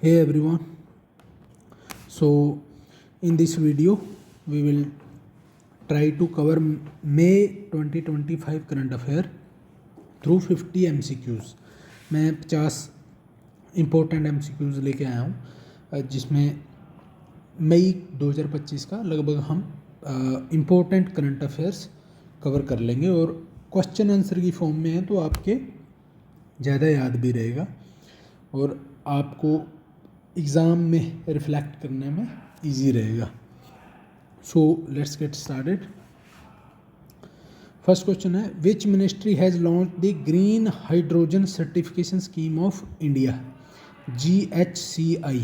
Hey everyone, so in this video we will try to cover May 2025 current affair through 50 MCQs। मैं 50 important MCQs लेके आया हूँ जिसमें मई 2025 का लगभग हम इम्पोर्टेंट करंट अफेयर्स कवर कर लेंगे और क्वेश्चन आंसर की फॉर्म में है तो आपके ज़्यादा याद भी रहेगा और आपको एग्ज़ाम में रिफ्लेक्ट करने में इजी रहेगा। So let's get started. First question है, which ministry has launch the green hydrogen certification scheme of India GHCI।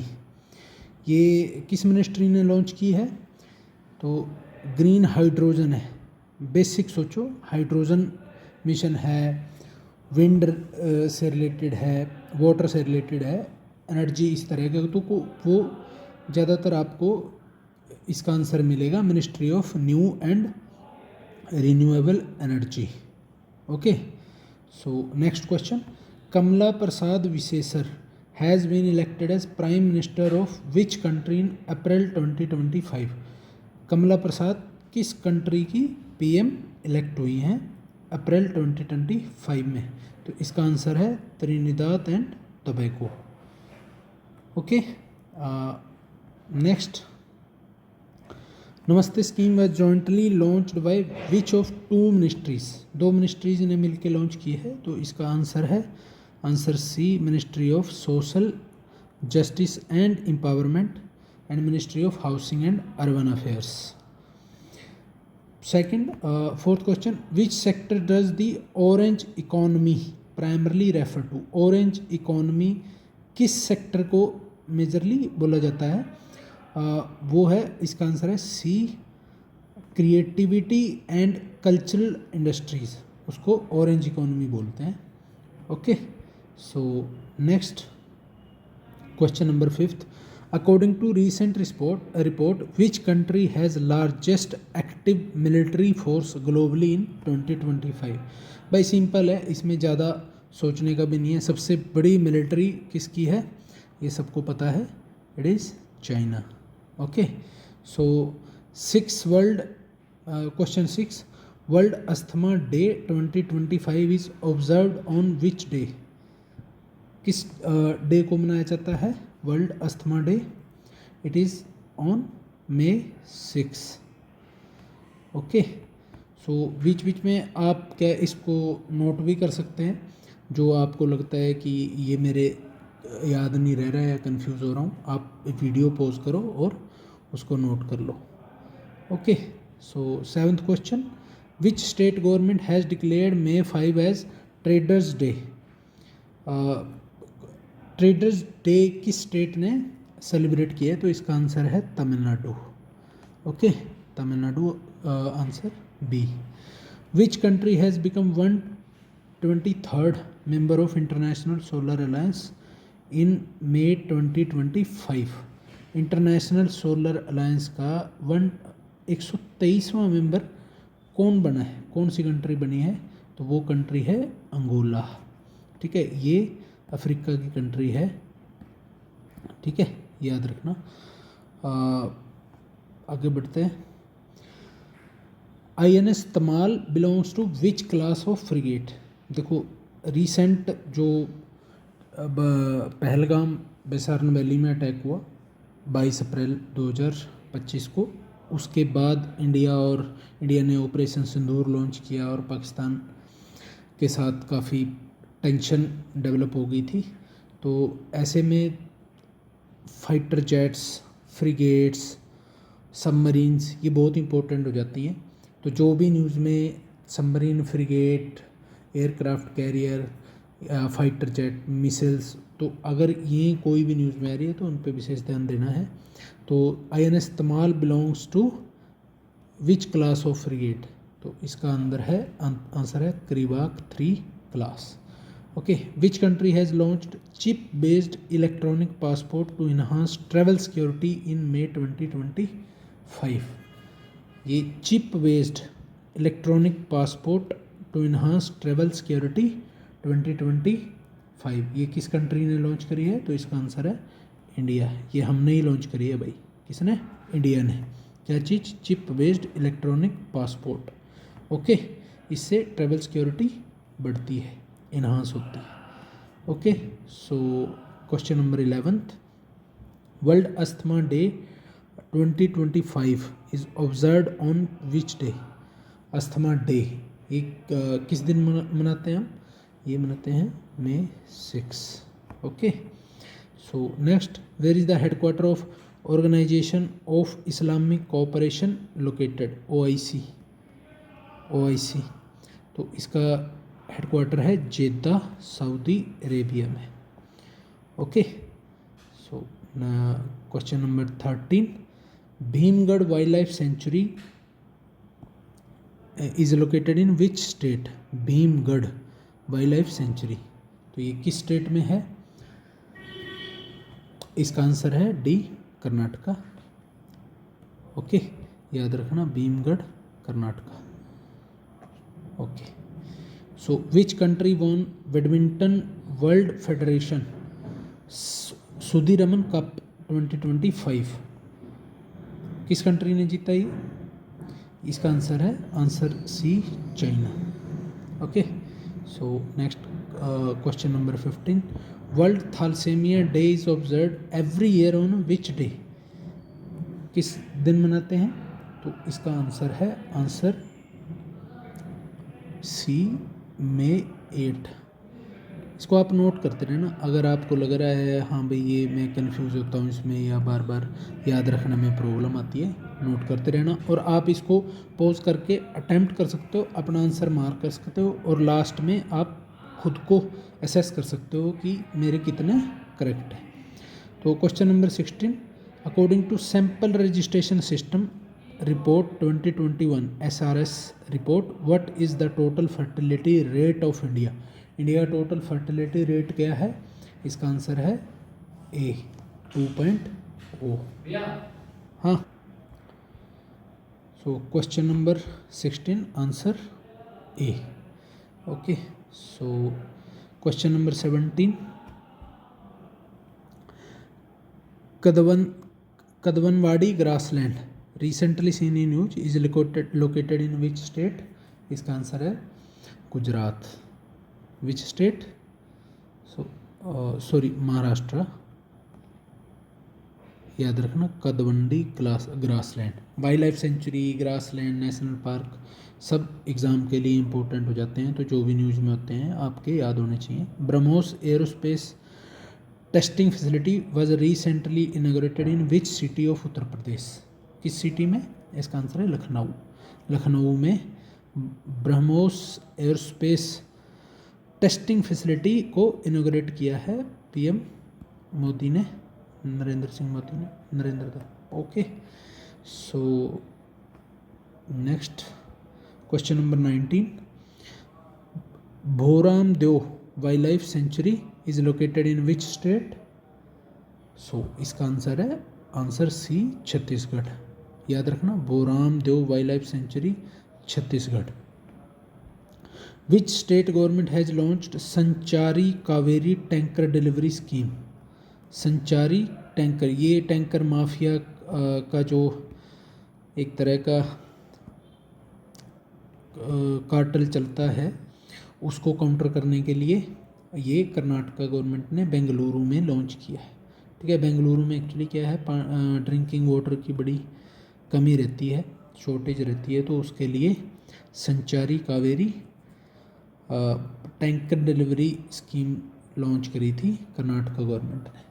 ये किस मिनिस्ट्री ने लॉन्च की है? तो ग्रीन हाइड्रोजन है। बेसिक सोचो, हाइड्रोजन मिशन है, विंड से रिलेटेड है, वाटर से रिलेटेड है, एनर्जी इस तरह का, तो वो ज़्यादातर आपको इसका आंसर मिलेगा ministry of new and renewable energy. Okay, so next question, Kamla Persad Bissessar has been elected as prime minister of which country in April 2025। Kamla Persad किस कंट्री की PM इलेक्ट हुई हैं अप्रैल 2025 में? तो इसका आंसर है Trinidad and Tobago. Okay, next, Namaste scheme was jointly launched by which of two ministries. दो ministries ने मिलकर लॉन्च की है तो इसका आंसर है answer C, ministry of social justice and empowerment and ministry of housing and urban affairs. Second, fourth question, which sector does the orange economy primarily refer to. Orange economy किस sector को majorly बोला जाता है? वो है, इसका answer है C, creativity and cultural industries, उसको ऑरेंज इकोनॉमी बोलते हैं। Okay, so next question number fifth, according to recent report which country has largest active military force globally in 2025। भाई सिंपल है, इसमें ज़्यादा सोचने का भी नहीं है। सबसे बड़ी मिलिट्री किसकी है ये सबको पता है, it is China. Okay, so question 6, world asthma day 2025 is observed on which day. किस डे को मनाया जाता है world asthma day? It is on May 6। Okay, so बीच बीच में आप क्या इसको नोट भी कर सकते हैं, जो आपको लगता है कि ये मेरे याद नहीं रह रहा है या कंफ्यूज हो रहा हूँ, आप वीडियो पॉज करो और उसको नोट कर लो। Okay, so seventh question, which state government has declared May 5 as traders day. Traders day किस स्टेट ने सेलिब्रेट किया है? तो इसका आंसर है Tamil Nadu. Okay, Tamil Nadu answer B। Which country has become 123rd member of international solar alliance in May 2025। International solar alliance का 123वां member कौन बना है, कौन सी कंट्री बनी है? तो वो कंट्री है अंगोला। ठीक है, ये अफ्रीका की कंट्री है। ठीक है, याद रखना। आगे बढ़ते हैं। INS Tamal belongs to which class of frigate. देखो, रिसेंट जो अब पहलगाम बेसारन वैली में अटैक हुआ 22 अप्रैल 2025 को, उसके बाद इंडिया ने ऑपरेशन सिंदूर लॉन्च किया और पाकिस्तान के साथ काफ़ी टेंशन डेवलप हो गई थी। तो ऐसे में फाइटर जेट्स, फ्रिगेट्स, सबमरीन्स ये बहुत इंपॉर्टेंट हो जाती हैं। तो जो भी न्यूज़ में submarine, frigate, aircraft carrier, fighter jet, missiles, तो अगर ये कोई भी न्यूज़ में आ रही है तो उन पर विशेष ध्यान देना है। तो INS Tamal belongs to which class of frigate? तो इसका अंदर है आंसर है Krivak 3 class. Okay, which country has launched chip based electronic passport to enhance travel security in May 2025। ये chip based electronic passport to enhance travel security 2025 ये किस country ने launch करी है? तो इसका आंसर है इंडिया, ये हमने ही लॉन्च करी है भाई। किसने? इंडिया ने। क्या चीज़? Chip based electronic passport. Okay, इससे ट्रैवल सिक्योरिटी बढ़ती है, इन्हांस होती है। Okay, so question number 11th, world asthma day 2025 is observed on which day? Asthma day ये किस दिन मनाते हैं हम? ये मनाते हैं May 6। Okay, so next, where is the headquarter of organization of Islamic cooperation located? OIC। OIC, तो इसका हेडक्वार्टर है जेद्दा, सऊदी अरेबिया में। Okay, so question number 13, Bhimgarh wild life sanctuary is located in which state? Bhimgarh wild life sanctuary, तो ये किस state में है? इसका आंसर है डी, कर्नाटका। ओके, याद रखना, Bhimgarh Karnataka. Okay, so which country won badminton world federation Sudirman cup 2025? किस कंट्री ने जीता ये? इसका आंसर है answer C, China. Okay, so next question number 15, world thalassemia day is observed every year on which day? किस दिन मनाते हैं? तो इसका आंसर है आंसर सी, May 8। इसको आप नोट करते रहना, अगर आपको लग रहा है हाँ भाई ये मैं कंफ्यूज होता हूँ इसमें या बार बार याद रखने में प्रॉब्लम आती है, नोट करते रहना। और आप इसको पॉज करके अटेम्प्ट कर सकते हो, अपना आंसर मार्क कर सकते हो, और लास्ट में आप खुद को असेस कर सकते हो कि मेरे कितने करेक्ट है। तो question number 16, according to sample registration system report 2021 SRS report, what is the total fertility rate of India? India total fertility rate क्या है? इसका आंसर है ए, 2.0। हाँ, so question number 16 answer A. ओके, so question number 17, Kadavanwadi grassland recently seen in news is located in which state? इसका answer है Gujarat. Which state? Sorry, Maharashtra. याद रखना, Kadvandi grassland. Wild life sanctuary, grassland, national park सब exam के लिए important हो जाते हैं, तो जो भी न्यूज़ में होते हैं आपके याद होने चाहिए। BrahMos aerospace testing facility was recently inaugurated in which city of Uttar Pradesh? किस सिटी में? इसका आंसर है लखनऊ। लखनऊ में ब्रह्मोस एरोस्पेस टेस्टिंग फैसिलिटी को इनॉग्रेट किया है PM मोदी ने, नरेंद्र सिंह मोदी ने, नरेंद्र दा। Okay, so next question number 19, Bhoram Deo wild life sanctuary is located in which state? So इसका आंसर है आंसर सी, छत्तीसगढ़। याद रखना, Bhoram Deo wild life sanctuary, Chhattisgarh. Which state government has launched Sanchari Cauvery tanker delivery scheme? Sanchari tanker, ये टैंकर माफिया का जो एक तरह का कार्टेल चलता है उसको काउंटर करने के लिए ये कर्नाटका गवर्नमेंट ने बेंगलुरु में लॉन्च किया है। ठीक है, बेंगलुरु में एक्चुअली क्या है, ड्रिंकिंग वाटर की बड़ी कमी रहती है, शॉर्टेज रहती है, तो उसके लिए Sanchari Cauvery tanker delivery scheme launch करी थी कर्नाटका गवर्नमेंट ने।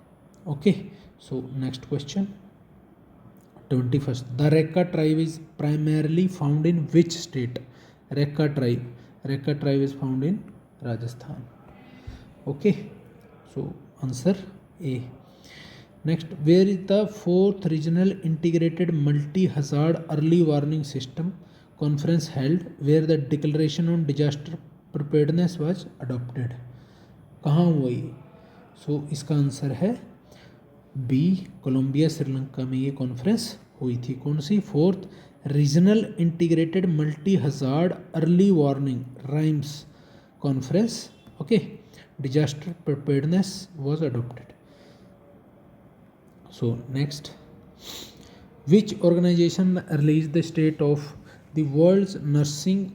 Okay, so next question 21, the Rekka tribe is primarily found in which state? Rekka tribe is found in Rajasthan. Okay, so answer A. Next, where is the 4th regional integrated multi hazard early warning system conference held where the declaration on disaster preparedness was adopted? कहाँ हुआ ये? सो इसका answer है B, Colombia, Sri Lanka में ये conference हुई थी। कौन सी? 4th regional integrated multi hazard early warning RIMES conference. Okay, disaster preparedness was adopted. So next, which organization release the state of the world's nursing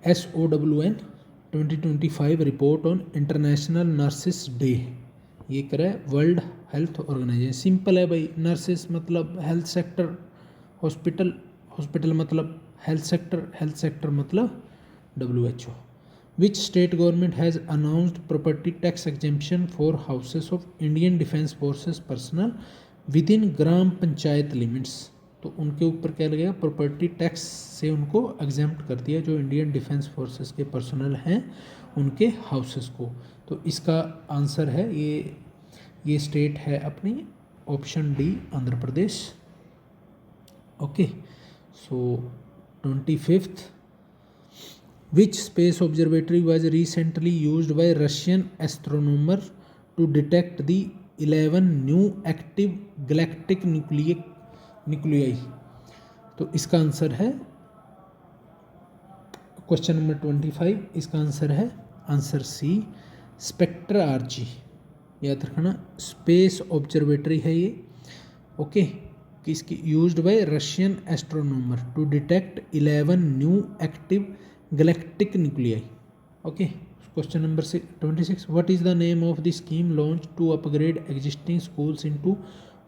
SOWN 2025 report on international nurses day. ये करे world health organisation. Simple है भाई, nurses मतलब health sector, hospital, hospital मतलब health sector मतलब WHO। Which state government has announced property tax exemption for houses of Indian defence forces personal with in gram panchayat limits. तो उनके ऊपर क्या लगेगा, प्रॉपर्टी टैक्स से उनको एग्जेम्प्ट कर दिया जो इंडियन डिफेंस फोर्सेस के पर्सनल हैं उनके हाउसेस को। तो इसका आंसर है ये स्टेट है अपनी option D, Andhra Pradesh. Okay, so 25th, which space observatory was recently used by Russian astronomer to detect the 11 new active galactic nuclei। तो इसका आंसर है क्वेश्चन नंबर 25, इसका आंसर है आंसर सी, स्पेक्ट्रा आर्ची। याद रखना, स्पेस ऑब्जर्वेटरी है ये। ओके, किसकी used by Russian astronomer to detect 11 new active galactic nuclei। okay, question number 26, what is the name of the scheme launched to upgrade existing schools into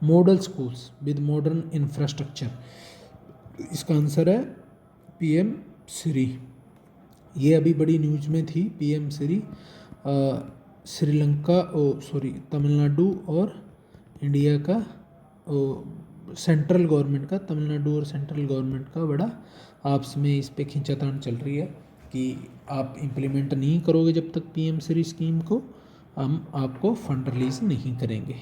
model schools with modern infrastructure। इसका answer है PM Shri. ये अभी बड़ी news में थी, PM Shri Sri Lanka Tamil Nadu और India का central government का, तमिलनाडु और सेंट्रल गवर्नमेंट का बड़ा आपस में इस पे खींचातान चल रही है कि आप इम्प्लीमेंट नहीं करोगे जब तक PM श्री स्कीम को, हम आपको फंड रिलीज नहीं करेंगे।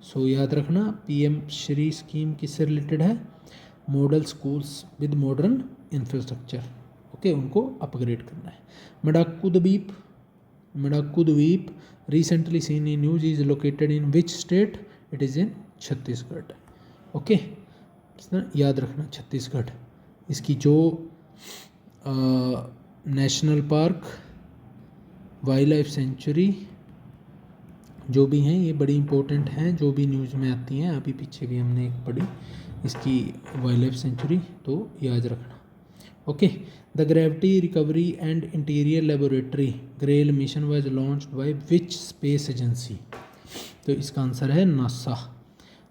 सो याद रखना, PM श्री स्कीम किससे रिलेटेड है, model schools with modern infrastructure. Okay, उनको अपग्रेड करना है। मडाकू द्वीप recently seen in news is located in which state, it is in Chhattisgarh. Okay, याद रखना छत्तीसगढ़। इसकी जो national park, wild life sanctuary जो भी हैं, ये बड़ी इंपॉर्टेंट हैं, जो भी न्यूज़ में आती हैं। अभी पीछे भी हमने एक पढ़ी इसकी वाइल्ड लाइफ सेंचुरी, तो याद रखना। Okay, the gravity recovery and interior laboratory GRAIL mission was launched by which space agency. तो इसका आंसर है NASA,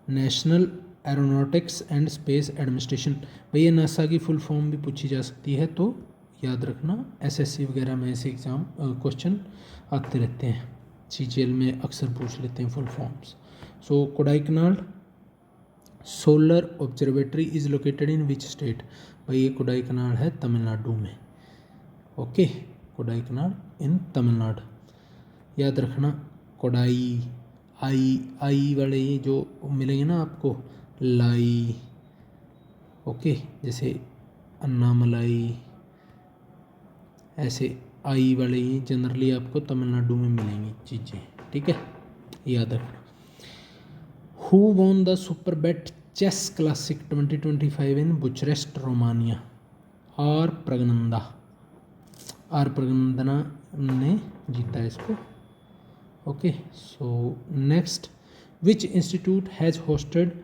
national aeronautics and space administration. भैया नासा की फुल फॉर्म भी पूछी जा सकती है, तो याद रखना। SSC वगैरह में ऐसे एग्ज़ाम क्वेश्चन आते रहते हैं, CGL में अक्सर पूछ लेते हैं full forms. So Kodaikanal solar observatory is located in which state. भाई ये कोडाईकनाल है तमिलनाडु में। ओके, कोडाईकनाल इन तमिलनाडु। याद रखना, कोडाई आई वाले ये जो मिलेंगे ना आपको, लाई। ओके, जैसे अन्नामलाई, ऐसे आई वाले ये जनरली आपको तमिलनाडु में मिलेंगी चीज़ें। ठीक है, याद रखना। Who won the Superbet chess classic 2025 in Bucharest Romania. R Praggnanandhaa ने जीता है इसको। Okay, so next, which institute has hosted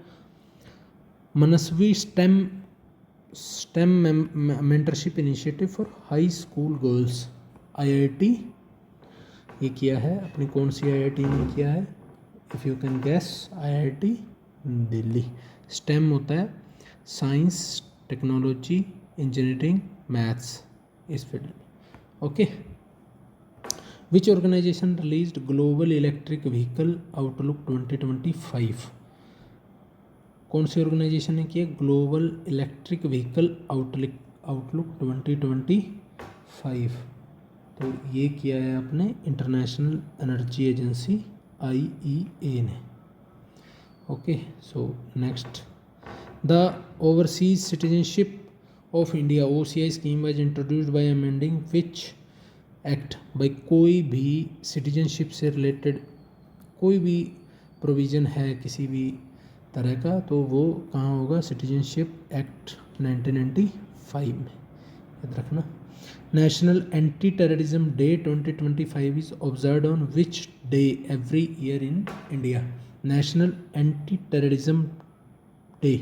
Manasvi STEM mentorship initiative for high school girls. IIT ये किया है, अपनी कौन सी IIT ने किया है, if you can guess, IIT Delhi. STEM होता है साइंस, टेक्नोलॉजी, इंजीनियरिंग, मैथ्स, इस फील्ड में। Okay, which organisation released global electric vehicle outlook 2025। कौन सी ऑर्गेनाइजेशन ने किया ग्लोबल इलेक्ट्रिक व्हीकल आउटलुक 2025। तो ये किया है अपने इंटरनेशनल एनर्जी एजेंसी IEA ने। Okay, so next, the overseas citizenship of India OCI scheme was introduced by amending which act. भाई कोई भी सिटीजनशिप से रिलेटेड कोई भी प्रोविज़न है किसी भी तरह का, तो वो कहाँ होगा, सिटीजनशिप एक्ट 1995 में। याद रखना, national anti terrorism day 2025 is observed on which day every year in India. National anti terrorism day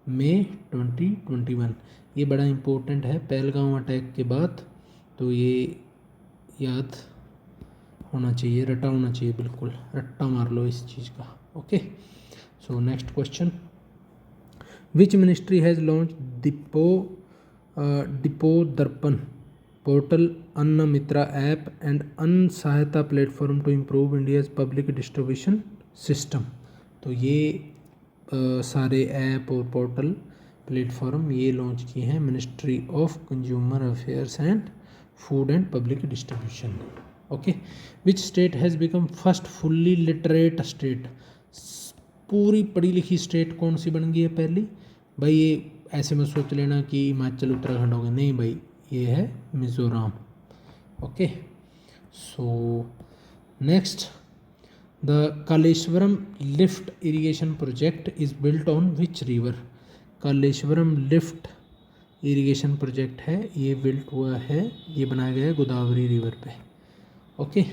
मई 2021, ये बड़ा इम्पोर्टेंट है पहलगाम अटैक के बाद, तो ये याद होना चाहिए, रटा होना चाहिए, बिल्कुल रट्टा मार लो इस चीज़ का। Okay, so next question, which ministry has launch depot Darpan portal, Anna Mitra app and Anna Sahayata platform to improve India's public distribution system. तो ये सारे ऐप और पोर्टल प्लेटफॉर्म ये लॉन्च किए हैं ministry of consumer affairs and food and public distribution. Okay, which state has become first fully literate state, पूरी पढ़ी लिखी स्टेट कौन सी बन गई है पहली? भाई ये ऐसे में सोच लेना कि हिमाचल उत्तराखंड हो गए, नहीं भाई, ये है Mizoram. Okay, so next, the Kaleshwaram lift irrigation project is built on which river. Kaleshwaram lift irrigation project है, ये बिल्ट हुआ है, ये बनाया गया है गोदावरी रिवर पे। Okay,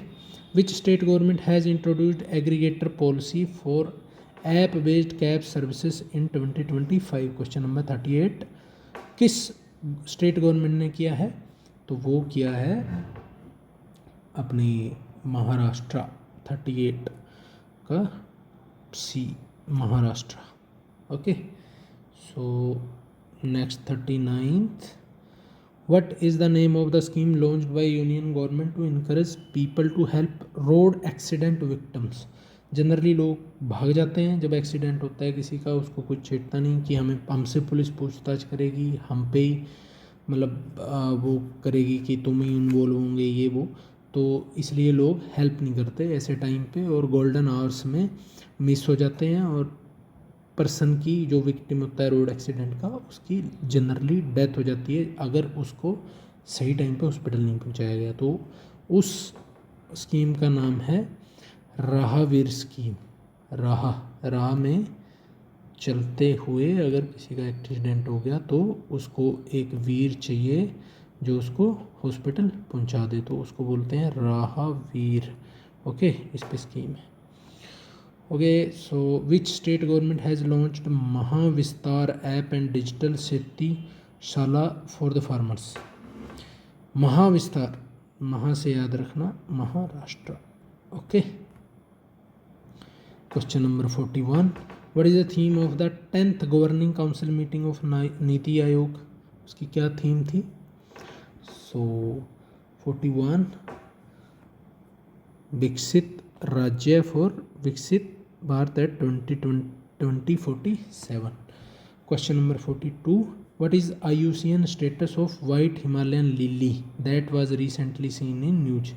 which state government has introduced aggregator policy for app based cab services in 2025। Question number 38, किस स्टेट गवर्नमेंट ने किया है? तो वो किया है अपनी महाराष्ट्र, 38 का C, Maharashtra. Okay, so next 39th, what is the name of the scheme launched by union government to encourage people to help road accident victims। Generally लोग भाग जाते हैं जब एक्सीडेंट होता है किसी का, उसको कुछ छेड़ता नहीं कि हमसे पुलिस पूछताछ करेगी, हम पे ही मतलब वो करेगी कि तुम ही इन्वॉल्व होंगे ये वो, तो इसलिए लोग हेल्प नहीं करते ऐसे टाइम पे, और गोल्डन आवर्स में मिस हो जाते हैं, और पर्सन की जो विक्टिम होता है रोड एक्सीडेंट का, उसकी जनरली डेथ हो जाती है अगर उसको सही टाइम पे हॉस्पिटल नहीं पहुंचाया गया। तो उस स्कीम का नाम है राहवीर स्कीम। राह में चलते हुए अगर किसी का एक्सीडेंट हो गया तो उसको एक वीर चाहिए जो उसको हॉस्पिटल पहुंचा दे, तो उसको बोलते हैं राहवीर। ओके, इस पे स्कीम है। Okay, so which state government has launched Mahavistar app and digital safety शाला फॉर द फार्मर्स। महाविस्तार, महा से याद रखना, Maharashtra. Okay, question number 41, what is the theme of the 10th governing council meeting of NITI Aayog. उसकी क्या थीम थी? सो 41, विकसित Rajya for Viksit Bharat at 2047। Question number 42, what is IUCN status of white Himalayan lily that was recently seen in news।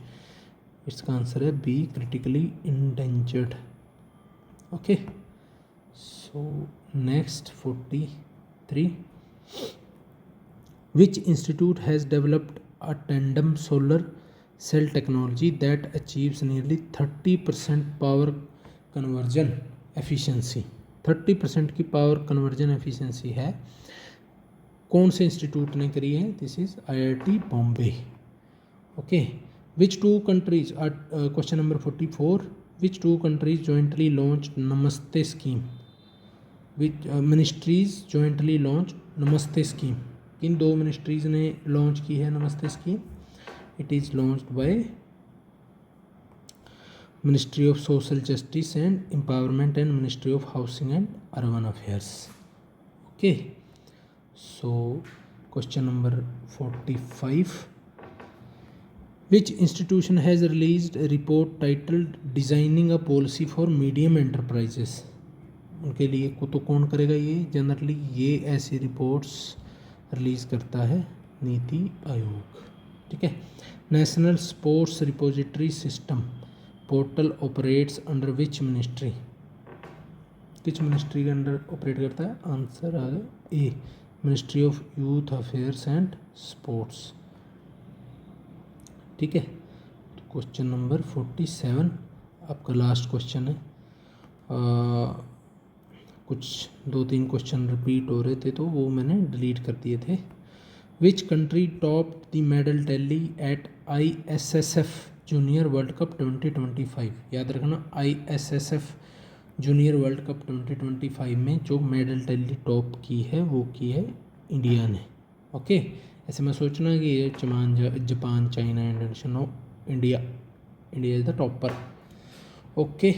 इसका answer है B, critically endangered। Okay, so next 43, which institute has developed a tandem solar cell technology that achieves nearly 30% power conversion efficiency. 30% की power conversion efficiency है, कौन से institute ने करी है? This is IIT Bombay. Okay, which two countries are, question number 44, which two countries jointly launch Namaste scheme. Which ministries jointly launch Namaste scheme, किन दो ministries ने लॉन्च की है Namaste scheme? It is launched by Ministry of Social Justice and Empowerment and Ministry of Housing and Urban Affairs। Okay, so question number 45, which institution has released a report titled Designing a Policy for Medium Enterprises। उनके लिए को तो कौन करेगा? ये generally ये ऐसी reports release करता है नीति आयोग। ठीक है, national sports repository system portal operates under which ministry. किस मिनिस्ट्री के अंडर ऑपरेट करता है? आंसर आ गया A, ministry of youth affairs and sports. ठीक है, तो क्वेश्चन नंबर 47 आपका लास्ट क्वेश्चन है। कुछ 2-3 क्वेश्चन रिपीट हो रहे थे तो वो मैंने डिलीट कर दिए थे। Which country top the medal tally at ISSF junior world cup 2025। याद रखना ISSF जूनियर वर्ल्ड कप 2025 में जो मेडल टैली टॉप की है वो की है इंडिया ने। ओके, ऐसे में सोचना कि ये Japan, China, Indonesia, no, India is the topper. Okay,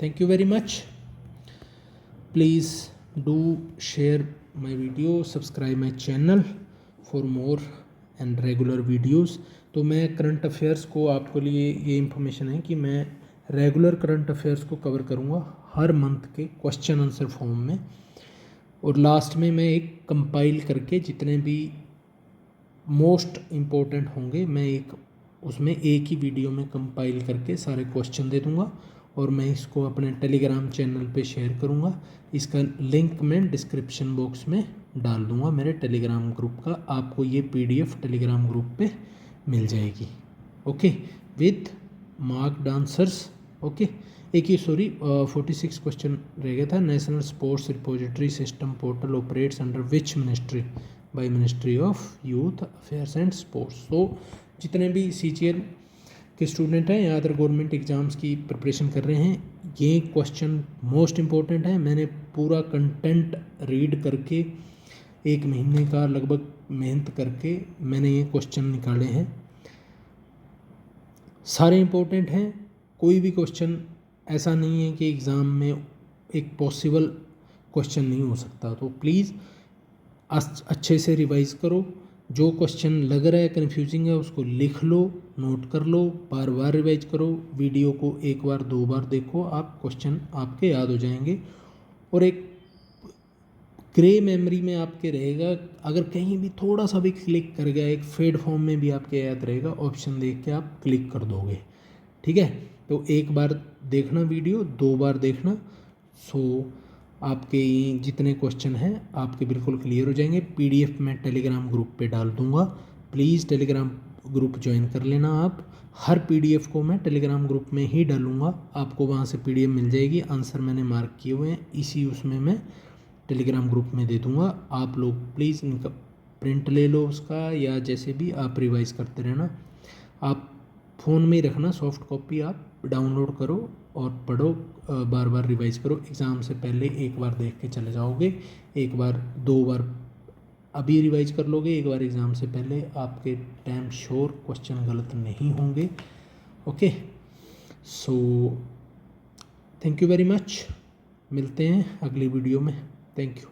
thank you very much. Please do share my video, subscribe my channel for more and regular videos. तो मैं करंट अफेयर्स को आपके लिए ये इन्फॉर्मेशन है कि मैं रेगुलर करंट अफेयर्स को कवर करूँगा हर मंथ के क्वेश्चन आंसर फॉर्म में, और लास्ट में मैं एक कंपाइल करके जितने भी मोस्ट इम्पोर्टेंट होंगे मैं उसमें एक ही वीडियो में कंपाइल करके सारे क्वेश्चन दे दूँगा, और मैं इसको अपने टेलीग्राम चैनल पे शेयर करूँगा। इसका लिंक मैं डिस्क्रिप्शन बॉक्स में डाल दूँगा मेरे टेलीग्राम ग्रुप का। आपको ये PDF टेलीग्राम ग्रुप पे मिल जाएगी। Okay, with marked answers. Okay, एक ही 46 क्वेश्चन रह गया था। National sports repository system portal operates under which ministry? By ministry of youth affairs and sports. तो जितने भी CGL के स्टूडेंट हैं या अदर गवर्नमेंट एग्ज़ाम्स की प्रिपरेशन कर रहे हैं, ये क्वेश्चन मोस्ट इम्पोर्टेंट है। मैंने पूरा कंटेंट रीड करके 1 महीने का लगभग मेहनत करके मैंने ये क्वेश्चन निकाले हैं। सारे इम्पोर्टेंट हैं, कोई भी क्वेश्चन ऐसा नहीं है कि एग्ज़ाम में एक पॉसिबल क्वेश्चन नहीं हो सकता। तो प्लीज़ अच्छे से रिवाइज़ करो। जो क्वेश्चन लग रहा है कन्फ्यूजिंग है उसको लिख लो, नोट कर लो, बार बार रिवाइज करो, वीडियो को 1 बार 2 बार देखो, आप क्वेश्चन आपके याद हो जाएंगे और एक ग्रे मेमोरी में आपके रहेगा। अगर कहीं भी थोड़ा सा भी क्लिक कर गया, एक फेड फॉर्म में भी आपके याद रहेगा, ऑप्शन देख के आप क्लिक कर दोगे। ठीक है, तो 1 बार देखना वीडियो, 2 बार देखना, सो आपके जितने क्वेश्चन हैं आपके बिल्कुल क्लियर हो जाएंगे। PDF मैं टेलीग्राम ग्रुप पे डाल दूंगा, प्लीज़ टेलीग्राम ग्रुप ज्वाइन कर लेना। आप हर PDF को मैं टेलीग्राम ग्रुप में ही डालूंगा, आपको वहाँ से PDF मिल जाएगी। आंसर मैंने मार्क किए हुए हैं, इसी उसमें मैं टेलीग्राम ग्रुप में दे दूंगा। आप लोग प्लीज़ इनका प्रिंट ले लो उसका, या जैसे भी आप रिवाइज़ करते रहना। आप फ़ोन में ही रखना, सॉफ्ट कॉपी आप डाउनलोड करो और पढ़ो, बार बार रिवाइज करो। एग्ज़ाम से पहले 1 बार देख के चले जाओगे, 1 बार 2 बार अभी रिवाइज कर लोगे, 1 बार एग्ज़ाम से पहले, आपके टाइम श्योर क्वेश्चन गलत नहीं होंगे। Okay, so thank you very much, मिलते हैं अगली वीडियो में। Thank you.